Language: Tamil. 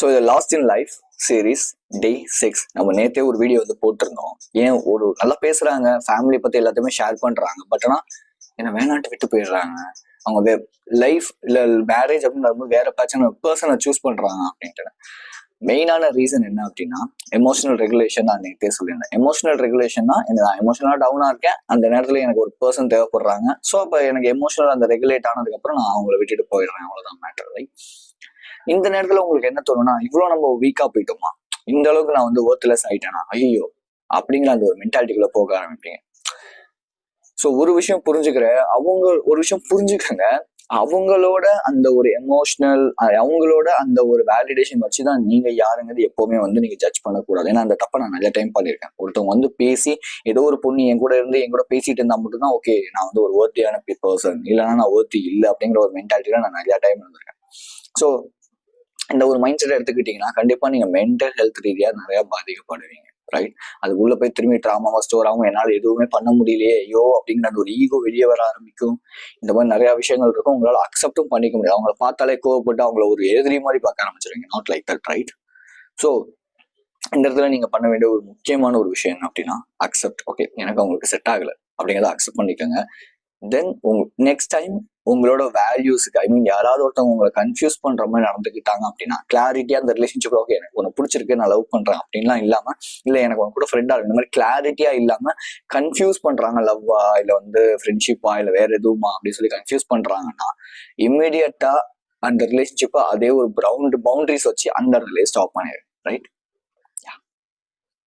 ஸோ இது லாஸ்ட் இன் லைஃப் சீரீஸ் டே 6 நம்ம நேற்றே ஒரு வீடியோ வந்து போட்டிருந்தோம். ஏன் ஒரு நல்லா பேசுறாங்க, ஃபேமிலி பத்தி எல்லாத்தையுமே ஷேர் பண்றாங்க, பட் ஆனால் என்ன வேணான்ட்டு விட்டு போயிடுறாங்க. அவங்க லைஃப் இல்லை மேரேஜ் அப்படின்னு வேற பர்சனை சூஸ் பண்றாங்க அப்படின்ட்டு. மெயினான ரீசன் என்ன அப்படின்னா எமோஷனல் ரெகுலேஷன். நான் நேற்றே சொல்லியிருந்தேன். எமோஷனல் ரெகுலேஷன்னா நான் எமோஷனலாக டவுனா இருக்கேன், அந்த நேரத்தில் எனக்கு ஒரு பர்சன் தேவைப்படுறாங்க. ஸோ அப்போ எனக்கு எமோஷனல் அந்த ரெகுலேட் ஆனதுக்கப்புறம் நான் அவங்கள விட்டுட்டு போயிடுறேன், அவ்வளோதான் மேட்டர். ரைட்? இந்த நேரத்துல உங்களுக்கு என்ன தோணும்னா, இவ்வளவு நம்ம வீக்கா போயிட்டோமா, இந்த அளவுக்கு நான் வந்து ஒர்த்லெஸ் ஆயிட்டேனா, ஐயோ அப்படிங்கிற அந்த ஒரு மென்டாலிட்டிக்குள்ள போக ஆரம்பிப்பீங்க. ஸோ ஒரு விஷயம் புரிஞ்சுக்கங்க, அவங்களோட அந்த ஒரு எமோஷனல், அவங்களோட அந்த ஒரு வேலிடேஷன் வச்சுதான் நீங்க யாருங்கிறது எப்பவுமே வந்து நீங்க ஜட்ஜ் பண்ணக்கூடாது. ஏன்னா அந்த தப்பை நான் நிறைய டைம் பண்ணியிருக்கேன். ஒருத்தவங்க வந்து பேசி ஏதோ ஒரு பொண்ணு என் கூட இருந்து என் கூட பேசிட்டு இருந்தா மட்டும்தான் ஓகே நான் வந்து ஒரு ஒர்த்தியான பர்சன், இல்லைன்னா நான் ஒர்த்தி இல்லை அப்படிங்கிற ஒரு மென்டாலிட்டியில நான் நிறைய டைம் இருந்திருக்கேன். ஸோ இந்த ஒரு மைண்ட் செட் எடுத்துக்கிட்டீங்கன்னா கண்டிப்பா நீங்க மென்டல் ஹெல்த் ரீதியா நிறைய பாதிக்கப்படுவீங்க. ரைட்? அதுக்குள்ள போய் திரும்பி ட்ராமாவா ஸ்டோர் ஆகும், என்னால் எதுவுமே பண்ண முடியலையே ஐயோ அப்படிங்கிற அந்த ஒரு ஈகோ வெளியே வர ஆரம்பிக்கும். இந்த மாதிரி நிறைய விஷயங்கள் இருக்கும். உங்களால அக்செப்டும் பண்ணிக்க முடியாது. அவங்கள பார்த்தாலே கோவப்பட்டு அவங்கள ஒரு எதிரி மாதிரி பார்க்க ஆரம்பிச்சிருவீங்க. Not like that. Right? So இந்த இடத்துல நீங்க பண்ண வேண்டிய ஒரு முக்கியமான ஒரு விஷயம் என்ன அப்படின்னா அக்செப்ட். ஓகே, எனக்கு அவங்களுக்கு செட் ஆகல அப்படிங்கிறத அக்செப்ட் பண்ணிக்கோங்க. தென் நெக்ஸ்ட் டைம் உங்களோட வேல்யூஸுக்கு, ஐ மீன் யாராவது ஒருத்தவங்க உங்களை கன்ஃபியூஸ் பண்ற மாதிரி நடந்துக்கிட்டாங்க அப்படின்னா கிளாரிட்டியா அந்த ரிலேஷன்ஷிப், ஓகே எனக்கு உனக்கு பிடிச்சிருக்கு, நான் லவ் பண்றேன் அப்படின்லாம் இல்லாம, இல்ல எனக்கு உங்க கூட ஃப்ரெண்டா இருக்கு, இந்த மாதிரி கிளாரிட்டியா இல்லாம கன்ஃபியூஸ் பண்றாங்க, லவ்வா இல்ல வந்து ஃப்ரெண்ட்ஷிப்பா இல்ல வேற எதுவுமா அப்படின்னு சொல்லி கன்ஃபியூஸ் பண்றாங்கன்னா இம்மிடியட்டா அந்த ரிலேஷன்ஷிப்பை அதே ஒரு பவுண்டரிஸ் வச்சு அந்த இடத்துல ஸ்டாப் பண்ணிடு. ரைட்?